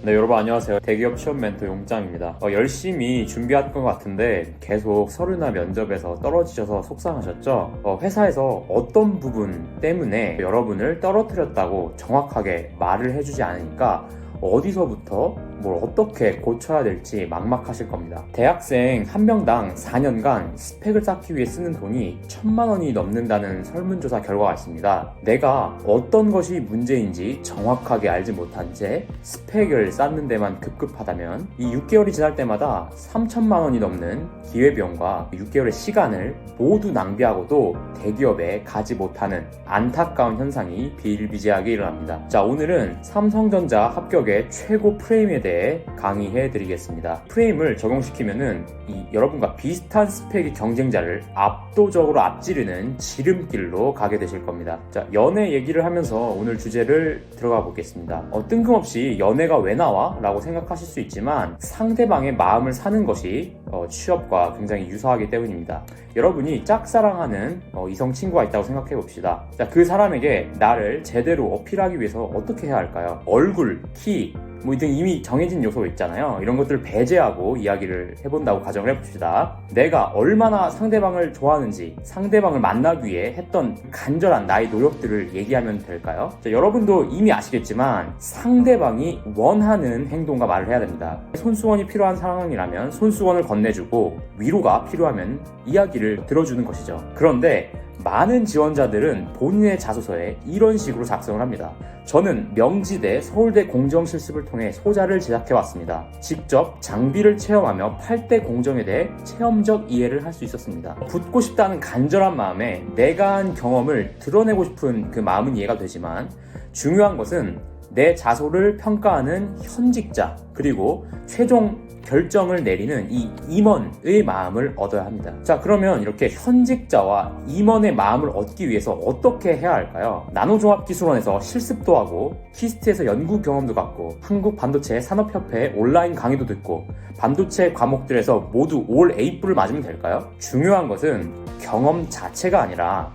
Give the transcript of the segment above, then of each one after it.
네, 여러분 안녕하세요. 대기업 취업 멘토 용짱입니다. 열심히 준비할 것 같은데 계속 서류나 면접에서 떨어지셔서 속상하셨죠? 회사에서 어떤 부분 때문에 여러분을 떨어뜨렸다고 정확하게 말을 해주지 않으니까 어디서부터 뭘 어떻게 고쳐야 될지 막막하실 겁니다. 대학생 한 명당 4년간 스펙을 쌓기 위해 쓰는 돈이 1,000만 원이 넘는다는 설문조사 결과가 있습니다. 내가 어떤 것이 문제인지 정확하게 알지 못한 채 스펙을 쌓는 데만 급급하다면 이 6개월이 지날 때마다 3,000만 원이 넘는 기회비용과 6개월의 시간을 모두 낭비하고도 대기업에 가지 못하는 안타까운 현상이 비일비재하게 일어납니다. 자, 오늘은 삼성전자 합격의 최고 프레임에 대해 강의해 드리겠습니다. 프레임을 적용시키면은 여러분과 비슷한 스펙의 경쟁자를 압도적으로 앞지르는 지름길로 가게 되실 겁니다. 자, 연애 얘기를 하면서 오늘 주제를 들어가 보겠습니다. 뜬금없이 연애가 왜 나와? 라고 생각하실 수 있지만 상대방의 마음을 사는 것이 취업과 굉장히 유사하기 때문입니다. 여러분이 짝사랑하는 이성 친구가 있다고 생각해 봅시다. 자, 그 사람에게 나를 제대로 어필하기 위해서 어떻게 해야 할까요? 얼굴, 키, 등 이미 정해진 요소 있잖아요. 이런 것들을 배제하고 이야기를 해본다고 가정을 해봅시다. 내가 얼마나 상대방을 좋아하는지, 상대방을 만나기 위해 했던 간절한 나의 노력들을 얘기하면 될까요? 자, 여러분도 이미 아시겠지만 상대방이 원하는 행동과 말을 해야 됩니다. 손수건이 필요한 상황이라면 손수건을 건네주고 위로가 필요하면 이야기를 들어주는 것이죠. 그런데 많은 지원자들은 본인의 자소서에 이런 식으로 작성을 합니다. 저는 명지대, 서울대 공정실습을 통해 소자를 제작해왔습니다. 직접 장비를 체험하며 8대 공정에 대해 체험적 이해를 할 수 있었습니다. 붙고 싶다는 간절한 마음에 내가 한 경험을 드러내고 싶은 그 마음은 이해가 되지만 중요한 것은 내 자소를 평가하는 현직자 그리고 최종 결정을 내리는 이 임원의 마음을 얻어야 합니다. 자, 그러면 이렇게 현직자와 임원의 마음을 얻기 위해서 어떻게 해야 할까요? 나노종합기술원에서 실습도 하고 키스트에서 연구 경험도 갖고 한국반도체 산업협회 온라인 강의도 듣고 반도체 과목들에서 모두 올 A뿔을 맞으면 될까요? 중요한 것은 경험 자체가 아니라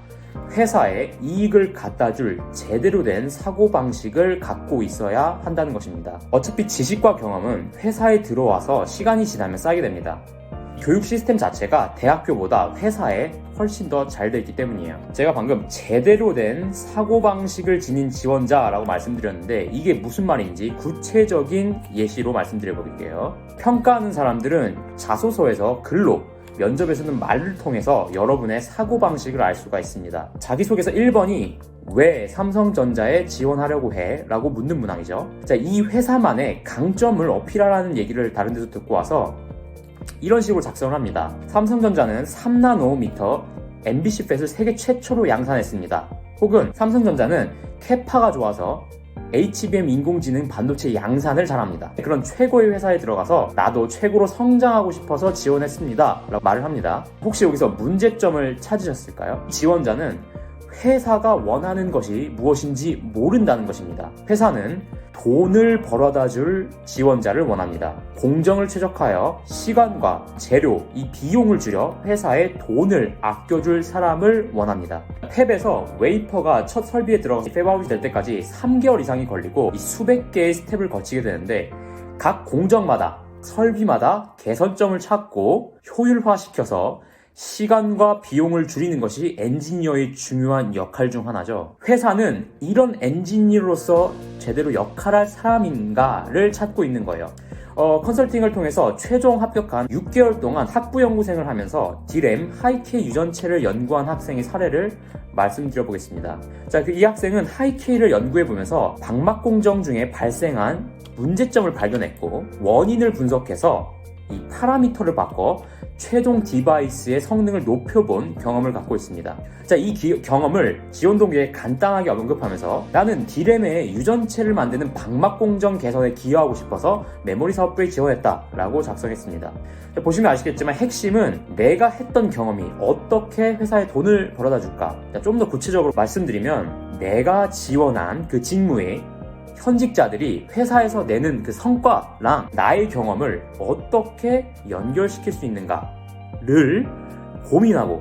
회사에 이익을 갖다 줄 제대로 된 사고방식을 갖고 있어야 한다는 것입니다. 어차피 지식과 경험은 회사에 들어와서 시간이 지나면 쌓이게 됩니다. 교육 시스템 자체가 대학교보다 회사에 훨씬 더 잘 돼 있기 때문이에요. 제가 방금 제대로 된 사고방식을 지닌 지원자라고 말씀드렸는데 이게 무슨 말인지 구체적인 예시로 말씀드려 볼게요. 평가하는 사람들은 자소서에서 글로, 면접에서는 말을 통해서 여러분의 사고방식을 알 수가 있습니다. 자기소개서 1번이 왜 삼성전자에 지원하려고 해? 라고 묻는 문항이죠. 자, 이 회사만의 강점을 어필하라는 얘기를 다른 데서 듣고 와서 이런 식으로 작성을 합니다. 삼성전자는 3나노미터 MBC팻을 세계 최초로 양산했습니다. 혹은 삼성전자는 캐파가 좋아서 HBM 인공지능 반도체 양산을 잘합니다. 그런 최고의 회사에 들어가서 나도 최고로 성장하고 싶어서 지원했습니다 라고 말을 합니다. 혹시 여기서 문제점을 찾으셨을까요? 지원자는 회사가 원하는 것이 무엇인지 모른다는 것입니다. 회사는 돈을 벌어다 줄 지원자를 원합니다. 공정을 최적화하여 시간과 재료, 이 비용을 줄여 회사에 돈을 아껴줄 사람을 원합니다. 탭에서 웨이퍼가 첫 설비에 들어가서 팹아웃이 될 때까지 3개월 이상이 걸리고 이 수백 개의 스텝을 거치게 되는데 각 공정마다 설비마다 개선점을 찾고 효율화시켜서 시간과 비용을 줄이는 것이 엔지니어의 중요한 역할 중 하나죠. 회사는 이런 엔지니어로서 제대로 역할할 사람인가를 찾고 있는 거예요. 컨설팅을 통해서 최종 합격한 6개월 동안 학부연구생을 하면서 D램 하이K 유전체를 연구한 학생의 사례를 말씀드려 보겠습니다. 자, 이 학생은 하이K를 연구해 보면서 방막 공정 중에 발생한 문제점을 발견했고 원인을 분석해서 이 파라미터를 바꿔 최종 디바이스의 성능을 높여본 경험을 갖고 있습니다. 자, 이 경험을 지원 동기에 간단하게 언급하면서 나는 D램의 유전체를 만드는 방막 공정 개선에 기여하고 싶어서 메모리 사업부에 지원했다 라고 작성했습니다. 자, 보시면 아시겠지만 핵심은 내가 했던 경험이 어떻게 회사에 돈을 벌어다 줄까? 좀 더 구체적으로 말씀드리면 내가 지원한 그 직무에 현직자들이 회사에서 내는 그 성과랑 나의 경험을 어떻게 연결시킬 수 있는가를 고민하고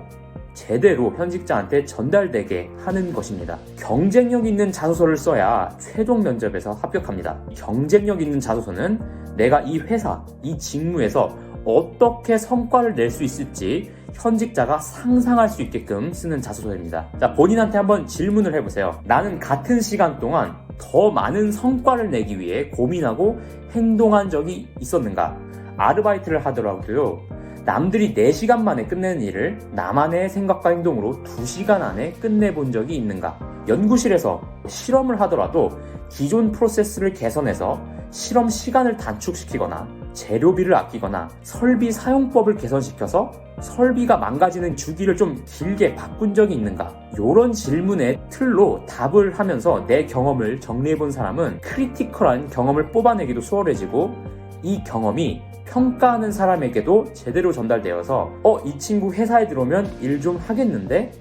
제대로 현직자한테 전달되게 하는 것입니다. 경쟁력 있는 자소서를 써야 최종 면접에서 합격합니다. 경쟁력 있는 자소서는 내가 이 회사, 이 직무에서 어떻게 성과를 낼 수 있을지 현직자가 상상할 수 있게끔 쓰는 자소서입니다. 자, 본인한테 한번 질문을 해보세요. 나는 같은 시간 동안 더 많은 성과를 내기 위해 고민하고 행동한 적이 있었는가? 아르바이트를 하더라도요, 남들이 4시간 만에 끝내는 일을 나만의 생각과 행동으로 2시간 안에 끝내본 적이 있는가? 연구실에서 실험을 하더라도 기존 프로세스를 개선해서 실험 시간을 단축시키거나 재료비를 아끼거나 설비 사용법을 개선시켜서 설비가 망가지는 주기를 좀 길게 바꾼 적이 있는가? 이런 질문의 틀로 답을 하면서 내 경험을 정리해본 사람은 크리티컬한 경험을 뽑아내기도 수월해지고 이 경험이 평가하는 사람에게도 제대로 전달되어서 이 친구 회사에 들어오면 일 좀 하겠는데?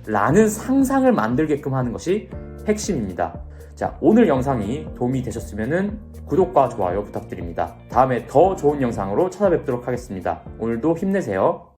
라는 상상을 만들게끔 하는 것이 핵심입니다. 자, 오늘 영상이 도움이 되셨으면 구독과 좋아요 부탁드립니다. 다음에 더 좋은 영상으로 찾아뵙도록 하겠습니다. 오늘도 힘내세요.